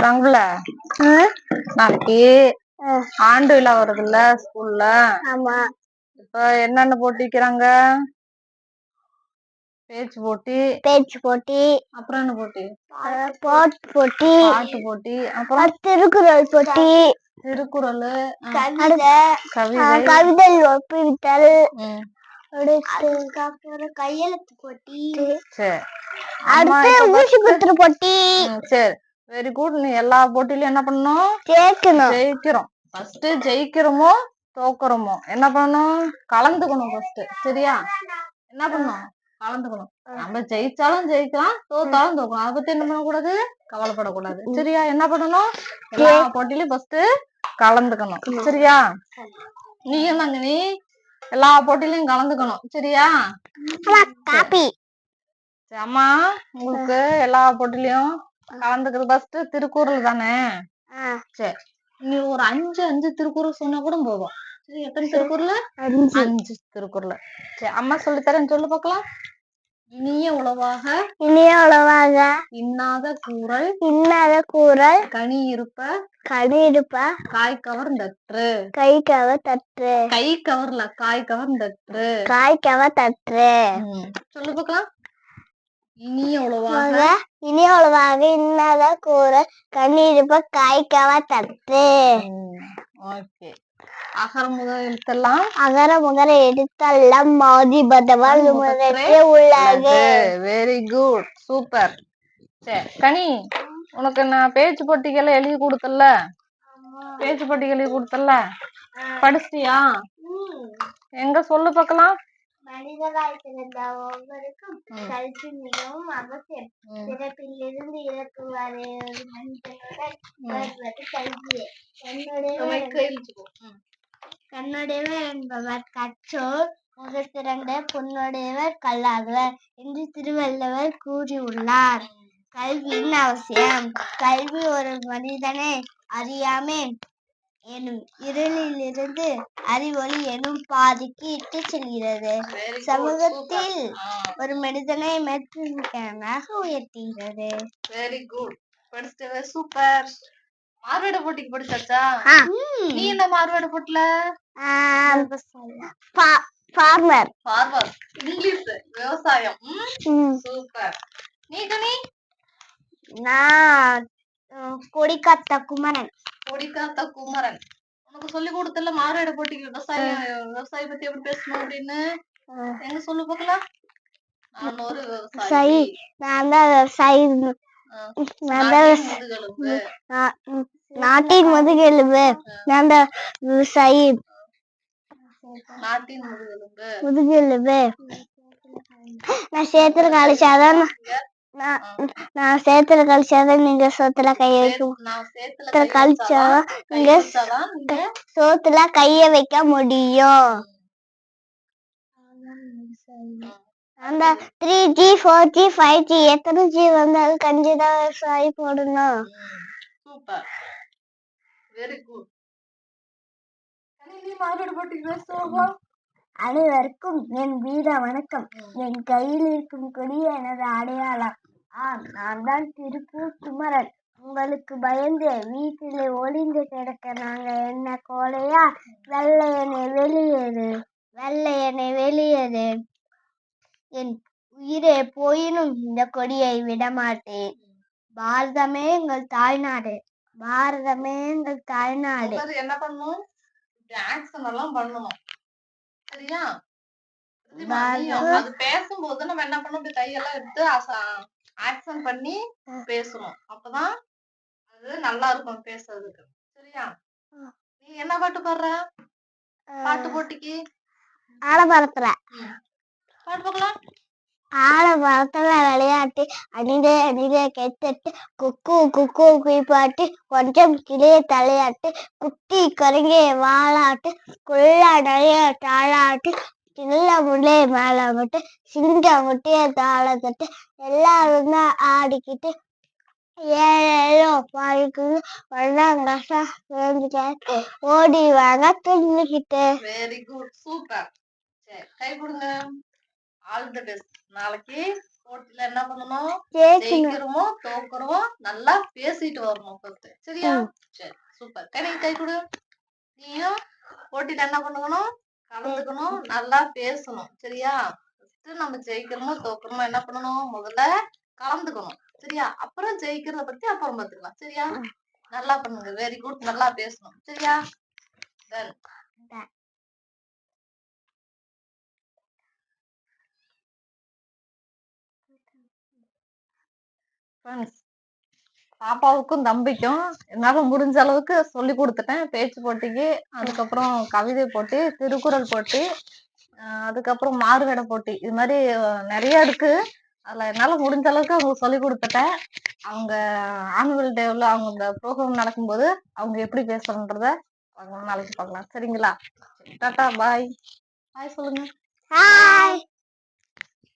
ரங்குல நாளைக்கு ஆண்டு விழா வருதுல்ல ஸ்கூல்ல. ஆமா. இப்ப என்னென்ன போட்டி வைக்கிறாங்க? பேச்சு போட்டி. அப்புறம் என்ன போட்டி? பாட்டு போட்டி. பாட்டு போட்டி. அப்புறம் திருக்குறள் போட்டி. திருக்குறள், கவிதை ஒப்பித்தல், கையெழுத்து போட்டி. சரி, அடுத்து ஊசி குத்துற போட்டி. சரி, வெரி குட். நீ எல்லா போட்டியிலும் என்ன பண்ணணும்? ஜெயிக்கிறோம். ஃபர்ஸ்ட் ஜெயிக்கிறோமோ தோக்குறோமோ என்ன பண்ணணும்? கலந்துக்கணும் ஃபர்ஸ்ட். சரியா? என்ன பண்ணணும்? கலந்துக்கணும். நம்ம ஜெயிச்சாலும் ஜெயிக்கலாம், தோத்தாலும் தோக்கணும். அதை பத்தி என்ன பண்ணக்கூடாது? கவலைப்படக்கூடாது. சரியா? என்ன பண்ணணும்? எல்லா போட்டியிலும் ஃபர்ஸ்ட் கலந்துக்கணும். சரியா? நீயும் தாங்க, நீ எல்லா போட்டியிலையும் கலந்துக்கணும். சரியா? அம்மா உங்களுக்கு எல்லா போட்டிலையும் கலந்துக்கிறது ஃபர்ஸ்ட் திருக்குறள் தானே? சரி, நீ ஒரு 5 திருக்குறள் சொன்னா கூட போதும். சரி, எத்தனை திருக்குறள்? 5 திருக்குறள். சரி, அம்மா சொல்லித்தரேன், சொல்லு பார்க்கலாம். இனிய உளவாக இன்னாத கூறல் கனி இருப்ப காய் கவர்ந்தற்று. கை கவர்ல காய் கவர்ந்தற்று. சொல்லு பார்க்கலாம். இனிய உளவாக இன்னாத கூறல் கனி இருப்ப காய் கவர்ந்தற்று. ஓகே. அகர முதல எழுத்தெல்லாம் ஆதிபகவான் முதற்றே உள்ளது. Very good, super. சரி கனி, உனக்கு நான் பேச்சு போட்டிகள் எழுதி கொடுத்தல, படிச்சிட்டியா? எங்க சொல்லு பார்க்கலாம். மனிதராய் பிறந்த ஒவ்வொருக்கும் கல்வி மிகவும் அவசியம். பிறப்பிலிருந்து இறப்பு வரை ஒரு மனிதனுடன் வருவது கல்வியே. கண்ணுடையவர் என்பவர் கற்றோர் முகத்திரண்ட பொன்னுடையவர் கல்லாதவர் என்று திருவள்ளுவர் கூறியுள்ளார். கல்வியின் அவசியம். கல்வி ஒரு மனிதனை அறியாமை எனும் இருளிலிருந்து அறிவொளி எனும் பாதைக்கு இட்டு செல்கிறது. சமூகத்தில் ஒரு மனிதனை மெச்சமிக்கவனாக உயர்த்துகிறது. வெரி குட், படிச்சது சூப்பர். மாறுவேட போட்டிக்கு படிச்சாச்சா? நீ என்ன மாறுவேட போட்டல? ஃபார்மர். இங்கிலீஷ் விவசாயம். சூப்பர். நீ கனி? நான் கொடிக்காத்த குமரன். உனக்கு சொல்லி கொடுத்தல மாறுவேட போட்டிக்கு விவசாயம் பத்தி எப்படி பேசணும் அப்படின்னு. எங்க சொல்லு பார்க்கலாம். நான் ஒரு விவசாயி. நாட்டின் முதுகெலும்பு. நான் விவசாயி. நான் சேத்துல கழிச்சாதான் நீங்க சோத்துல கைய சோத்துல கைய வைக்க முடியும். அந்த 3G 4G 5G எத்தனை G வந்தாலும் கஞ்சிதான் விவசாயி போடணும். Super, very good. அனைவருக்கும் என் வீர வணக்கம். என் கையில் இருக்கும் கொடி எனது அடையாளம். நான் தான் திருப்பூர் குமரன். உங்களுக்கு பயந்து வீட்டிலே ஒளிந்து கிடக்க நாங்க என்ன கோலையா? வெள்ளையனை வெளியேறு. என் உயிரே போயினும் இந்த கொடியை விடமாட்டேன். பாரதமே எங்கள் தாய்நாடு. என்ன பண்ணணும்? ஆக்ஷன் எல்லாம் பண்ணணும். சரியா? அது பேசும்போது நம்ம என்ன பண்ணணும்? கையெல்லாம் எடுத்து ஆக்ஷன் பண்ணி பேசணும். அப்பதான் அது நல்லா இருக்கும் பேசுறதுக்கு. சரியா? நீ என்ன பாட்டு பாடுற? பாட்டு போட்டிக்கு ஆலமரத்துல பாட்டு பார்க்கலாம். ஆலமரத்துல விளையாட்டு அணிதே கெத்தட்டு குக்கு குயிப்பாட்டு கொஞ்சம் கிளிய தலையாட்டு குட்டி கருங்கே வாளாட்டு குள்ள நிறைய தாளாட்டு சில்ல முள்ளே மேலமிட்டு சிங்க முட்டைய தாளத்தட்டு எல்லாரும் தான் ஆடிக்கிட்டு ஏழும் பாடிக்கிட்டு ஒன்னாங்கசா சேர்ந்துக்கிட்டு ஓடி வாங்க துள்ளிக்கிட்டு. Very good, super. சரி, கை கொடுங்க. All the best. நாளைக்கு போட்டியில என்ன பண்ணணும்? ஜெயிக்கிறோமோ தோக்குறோமோ நல்லா பேசிட்டு வரணும் ஃபர்ஸ்ட். சரியா? சரி சூப்பர். கை கொடு. நீயும் போட்டியில என்ன பண்ணணும்? கலந்துக்கணும், நல்லா பேசணும். சரியா? ஃபர்ஸ்ட் நம்ம ஜெயிக்கிறோமோ தோக்குறோமோ என்ன பண்ணணும்? முதல்ல கலந்துக்கணும். சரியா? அப்புறம் ஜெயிக்கிறத பத்தி அப்புறம் பாத்துக்கலாம். சரியா? நல்லா பண்ணுங்க. Very good. நல்லா பேசணும். சரியா? டன். ஃப்ரெண்ட்ஸ், பாப்பாவுக்கும் தம்பிக்கும் என்னால முடிஞ்ச அளவுக்கு சொல்லி கொடுத்துட்டேன். பேச்சு போட்டிக்கு, அதுக்கப்புறம் கவிதை போட்டி, திருக்குறள் போட்டி, அதுக்கப்புறம் மாறுவேட போட்டி. இது மாதிரி நிறைய இருக்கு. அதுல என்னால முடிஞ்ச அளவுக்கு அவங்க சொல்லி கொடுத்துட்டேன். அவங்க ஆனுவல் டேவில் அவங்க இந்த ப்ரோக்ராம் நடக்கும்போது அவங்க எப்படி பேசுறன்றத நாளைக்கு பார்க்கலாம். சரிங்களா? டாட்டா பாய். பாய் சொல்லுங்க. ஹாய்.